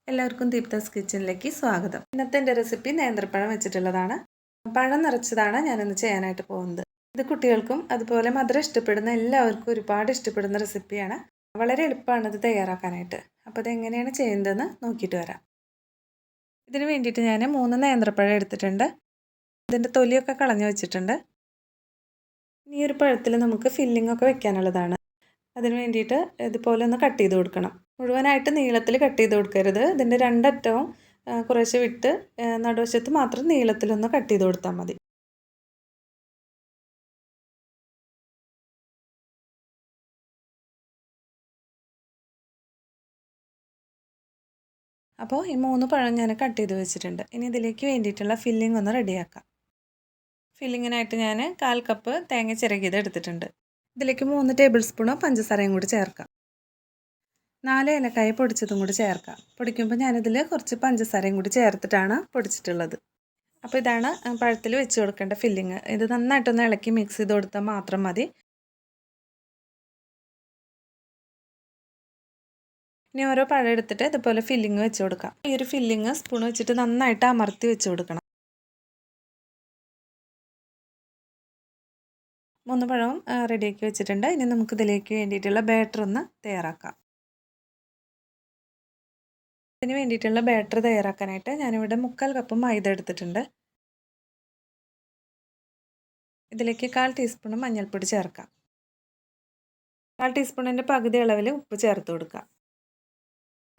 എല്ലാവർക്കും ദീപ്താസ് കിച്ചണിലേക്ക് സ്വാഗതം. ഇന്നത്തെ എൻ്റെ റെസിപ്പി നേന്ത്രപ്പഴം വെച്ചിട്ടുള്ളതാണ്. പഴം നിറച്ചതാണ് ഞാനിന്ന് ചെയ്യാനായിട്ട് പോകുന്നത്. ഇത് കുട്ടികൾക്കും അതുപോലെ മധുരം ഇഷ്ടപ്പെടുന്ന എല്ലാവർക്കും ഒരുപാട് ഇഷ്ടപ്പെടുന്ന റെസിപ്പിയാണ്. വളരെ എളുപ്പമാണ് ഇത് തയ്യാറാക്കാനായിട്ട്. അപ്പോൾ ഇതെങ്ങനെയാണ് ചെയ്യുന്നതെന്ന് നോക്കിയിട്ട് വരാം. ഇതിന് വേണ്ടിയിട്ട് ഞാൻ 3 നേന്ത്രപ്പഴം എടുത്തിട്ടുണ്ട്. ഇതിൻ്റെ തൊലിയൊക്കെ കളഞ്ഞു വെച്ചിട്ടുണ്ട്. ഈ ഒരു പഴത്തിൽ നമുക്ക് ഫില്ലിംഗ് ഒക്കെ വെക്കാനുള്ളതാണ്. അതിന് വേണ്ടിയിട്ട് ഇതുപോലെ ഒന്ന് കട്ട് ചെയ്ത് കൊടുക്കണം. മുഴുവനായിട്ട് നീളത്തിൽ കട്ട് ചെയ്ത് കൊടുക്കരുത്. ഇതിൻ്റെ രണ്ടറ്റവും കുറേശ്ശെ വിട്ട് നടുവശത്ത് മാത്രം നീളത്തിലൊന്ന് കട്ട് ചെയ്ത് കൊടുത്താൽ മതി. അപ്പോൾ ഈ 3 പഴം ഞാൻ കട്ട് ചെയ്ത് വെച്ചിട്ടുണ്ട്. ഇനി ഇതിലേക്ക് വേണ്ടിയിട്ടുള്ള ഫില്ലിംഗ് ഒന്ന് റെഡിയാക്കാം. ഫില്ലിങ്ങിനായിട്ട് ഞാൻ 1/4 കപ്പ് തേങ്ങ ചിരകിയത് എടുത്തിട്ടുണ്ട്. ഇതിലേക്ക് 3 ടേബിൾ സ്പൂൺ പഞ്ചസാരയും കൂടി ചേർക്കാം. 4 ഏലക്കായ പൊടിച്ചതും കൂടി ചേർക്കാം. പൊടിക്കുമ്പോൾ ഞാനിതിൽ കുറച്ച് പഞ്ചസാരയും കൂടി ചേർത്തിട്ടാണ് പൊടിച്ചിട്ടുള്ളത്. അപ്പോൾ ഇതാണ് പഴത്തിൽ വെച്ച് കൊടുക്കേണ്ട ഫില്ലിങ്. ഇത് നന്നായിട്ടൊന്ന് ഇളക്കി മിക്സ് ചെയ്ത് കൊടുത്താൽ മാത്രം മതി. ഇനി ഓരോ പഴം എടുത്തിട്ട് ഇതുപോലെ ഫില്ലിങ് വെച്ച് കൊടുക്കാം. ഈ ഒരു ഫില്ലിങ് സ്പൂൺ വെച്ചിട്ട് നന്നായിട്ട് അമർത്തി വെച്ച് കൊടുക്കണം. 3 പഴവും റെഡിയാക്കി വെച്ചിട്ടുണ്ട്. ഇനി നമുക്കിതിലേക്ക് വേണ്ടിയിട്ടുള്ള ബാറ്റർ ഒന്ന് തയ്യാറാക്കാം. ഇതിന് വേണ്ടിയിട്ടുള്ള ബാറ്റർ തയ്യാറാക്കാനായിട്ട് ഞാനിവിടെ 3/4 കപ്പ് മൈദ എടുത്തിട്ടുണ്ട്. ഇതിലേക്ക് 1/4 ടീസ്പൂൺ മഞ്ഞൾപ്പൊടി ചേർക്കാം. 1/4 ടീസ്പൂണിൻ്റെ പകുതി അളവിൽ ഉപ്പ് ചേർത്ത് കൊടുക്കാം.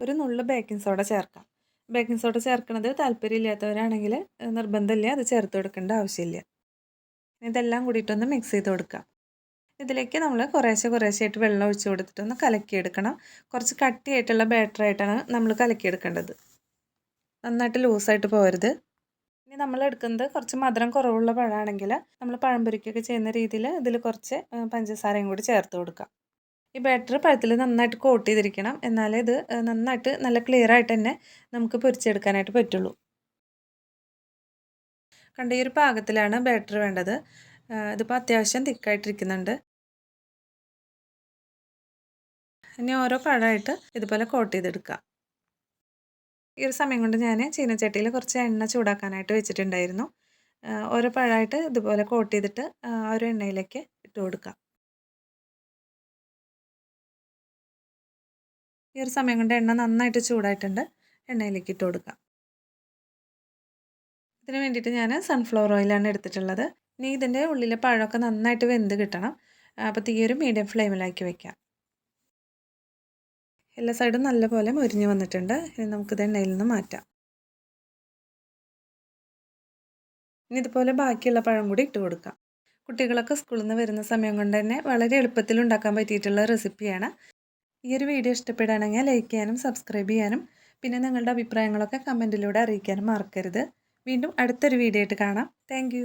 ഒരു നുള്ളു ബേക്കിംഗ് സോഡ ചേർക്കാം. ബേക്കിംഗ് സോഡ ചേർക്കുന്നത് താല്പര്യമില്ലാത്തവരാണെങ്കിൽ നിർബന്ധമില്ല, അത് ചേർത്ത് കൊടുക്കേണ്ട ആവശ്യമില്ല. ഇതെല്ലാം കൂടിയിട്ടൊന്ന് മിക്സ് ചെയ്ത് കൊടുക്കാം. ഇതിലേക്ക് നമ്മൾ കുറേശ്ശെയായിട്ട് വെള്ളം ഒഴിച്ച് കൊടുത്തിട്ടൊന്ന് കലക്കിയെടുക്കണം. കുറച്ച് കട്ടിയായിട്ടുള്ള ബാറ്ററായിട്ടാണ് നമ്മൾ കലക്കിയെടുക്കേണ്ടത്. നന്നായിട്ട് ലൂസായിട്ട് പോകരുത്. ഇനി നമ്മൾ എടുക്കുന്നത് കുറച്ച് മധുരം കുറവുള്ള പഴമാണെങ്കിൽ നമ്മൾ പഴംപൊരിക്കൊക്കെ ചെയ്യുന്ന രീതിയിൽ ഇതിൽ കുറച്ച് പഞ്ചസാരയും കൂടി ചേർത്ത് കൊടുക്കാം. ഈ ബാറ്റർ പഴത്തിൽ നന്നായിട്ട് കോട്ട് ചെയ്തിരിക്കണം. എന്നാലേ ഇത് നന്നായിട്ട് നല്ല ക്ലിയർ ആയിട്ട് തന്നെ നമുക്ക് പൊരിച്ചെടുക്കാനായിട്ട് പറ്റുള്ളൂ. കണ്ട ഈ ഒരു പാകത്തിലാണ് ബാറ്റർ വേണ്ടത്. ഇതിപ്പോൾ അത്യാവശ്യം തിക്കായിട്ടിരിക്കുന്നുണ്ട്. ഇനി ഓരോ പഴമായിട്ട് ഇതുപോലെ കോട്ട് ചെയ്തെടുക്കാം. ഈ ഒരു സമയം കൊണ്ട് ഞാൻ ചീനച്ചട്ടിയിൽ കുറച്ച് എണ്ണ ചൂടാക്കാനായിട്ട് വെച്ചിട്ടുണ്ടായിരുന്നു. ഓരോ പഴമായിട്ട് ഇതുപോലെ കോട്ട് ചെയ്തിട്ട് ഒരു എണ്ണയിലേക്ക് ഇട്ട് കൊടുക്കാം. ഈ ഒരു സമയം കൊണ്ട് എണ്ണ നന്നായിട്ട് ചൂടായിട്ടുണ്ട്. എണ്ണയിലേക്ക് ഇട്ട് കൊടുക്കാം. ഇതിന് വേണ്ടിയിട്ട് ഞാൻ സൺഫ്ലവർ ഓയിലാണ് എടുത്തിട്ടുള്ളത്. ഇനി ഇതിൻ്റെ ഉള്ളിലെ പഴമൊക്കെ നന്നായിട്ട് വെന്ത് കിട്ടണം. അപ്പോൾ തീ ഒരു മീഡിയം ഫ്ലെയിമിലാക്കി വെക്കാം. എല്ലാ സൈഡും നല്ലപോലെ മൊരിഞ്ഞ് വന്നിട്ടുണ്ട്. ഇനി നമുക്കിത് എണ്ണയിൽ നിന്ന് മാറ്റാം. ഇനി ഇതുപോലെ ബാക്കിയുള്ള പഴം കൂടി ഇട്ട് കൊടുക്കാം. കുട്ടികളൊക്കെ സ്കൂളിൽ നിന്ന് വരുന്ന സമയം കൊണ്ട് തന്നെ വളരെ എളുപ്പത്തിൽ ഉണ്ടാക്കാൻ പറ്റിയിട്ടുള്ള റെസിപ്പിയാണ്. ഈ ഒരു വീഡിയോ ഇഷ്ടപ്പെടുകയാണെങ്കിൽ ലൈക്ക് ചെയ്യാനും സബ്സ്ക്രൈബ് ചെയ്യാനും പിന്നെ നിങ്ങളുടെ അഭിപ്രായങ്ങളൊക്കെ കമൻറ്റിലൂടെ അറിയിക്കാനും മറക്കരുത്. വീണ്ടും അടുത്തൊരു വീഡിയോ ആയിട്ട് കാണാം. താങ്ക്